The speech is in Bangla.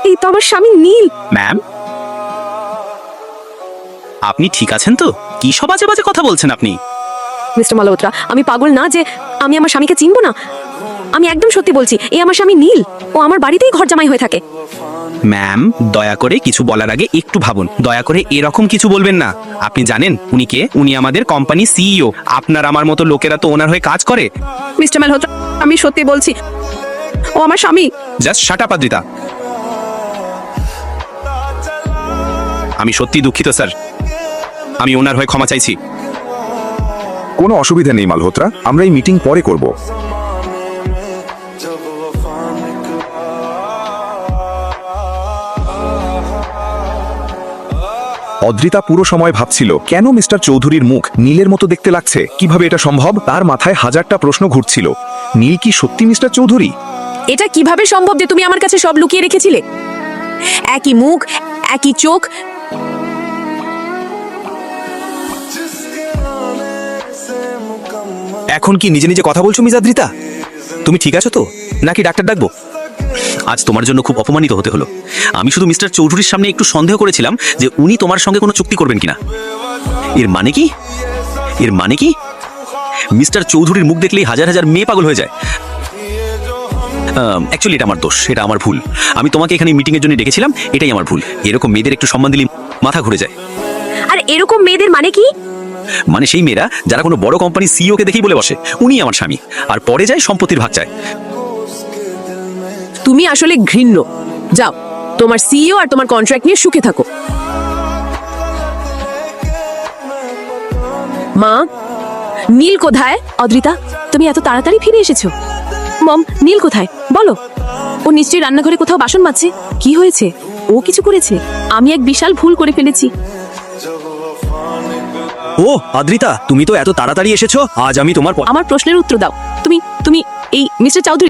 এই তো আমার স্বামী নীল। ম্যাম, আপনি ঠিক আছেন তো? কি সব বাজে বাজে কথা বলছেন আপনি? মিস্টার মালহোত্রা, আমি পাগল না যে আমি আমার স্বামীকে চিনবো না। আমি একদম সত্যি বলছি, এই আমার স্বামী নীল। ও আমার বাড়িতেই ঘর জামাই হয়ে থাকে। ম্যাম, দয়া করে কিছু বলার আগে একটু ভাবুন। দয়া করে এরকম কিছু বলবেন না। আপনি জানেন উনি কে? উনি আমাদের কোম্পানি সিইও। আপনার আমার মতো লোকেরা তো ওনার হয়ে কাজ করে। মিস্টার মালহোত্রা, আমি সত্যি বলছি, ও আমার স্বামী। Just shut up Adrita. আমি সত্যি দুঃখিত স্যার। আমি ওনার হয়ে ক্ষমা চাইছি। কোনো অসুবিধা নেই মালহোত্রা, আমরা এই মিটিং পরে করব। অদ্রিতা পুরো সময় ভাবছিল কেন মিস্টার চৌধুরীর মুখ নীলের মতো দেখতে লাগছে, কিভাবে এটা সম্ভব। তার মাথায় হাজারটা প্রশ্ন ঘুরছিল। নীল কি সত্যি মিস্টার চৌধুরী? এটা কিভাবে সম্ভব যে তুমি আমার কাছে সব লুকিয়ে রেখেছিলে? একই মুখ, একই চোখ। এখন কি নিজে নিজে কথা বলছো মিস আদ্রিতা? তুমি ঠিক আছো তো, নাকি ডাক্তার ডাকবো? আজ তোমার জন্য খুব অপমানিত হতে হলো। আমি শুধু মিস্টার চৌধুরীর সামনে একটু সন্দেহ করেছিলাম যে উনি তোমার সঙ্গে কোনো চুক্তি করবেন কিনা। এর মানে কি? এর মানে কি? মিস্টার চৌধুরীর মুখ দেখলেই হাজার হাজার মেয়ে পাগল হয়ে যায়। অ্যাকচুয়ালি এটা আমার দোষ, এটা আমার ভুল। আমি তোমাকে এখানে মিটিং এর জন্য ডেকেছিলাম, এটাই আমার ভুল। এরকম মেয়েদের একটু সম্মান দিলে মাথা ঘুরে যায়। আর এরকম মেয়েদের মানে কি? মানে সেই মেয়েরা যারা কোনো বড় কোম্পানির সিইও কে দেখেই বলে বসে উনি আমার স্বামী, আর পরে যায় সম্পত্তির ভাগ চায়। তুমি আসলে ঘৃণ্য। যাও, তোমার সিইও আর তোমার কন্ট্রাক্ট নিয়ে সুখে থাকো। মা, নীল কোথায়? অদ্রিতা, তুমি এত তাড়াতাড়ি ফিরে এসেছো। মম, নীল কোথায় বলো? ও নিশ্চয়ই রান্নাঘরে কোথাও বাসন মাজছে। কি হয়েছে? ও কিছু করেছে? আমি এক বিশাল ভুল করে ফেলেছি। ও আদ্রিতা, তুমি তো এত তাড়াতাড়ি এসেছো। আজ আমি তোমার আমার প্রশ্নের উত্তর দাও। তুমি তুমি এই মিস্টার চৌধুরী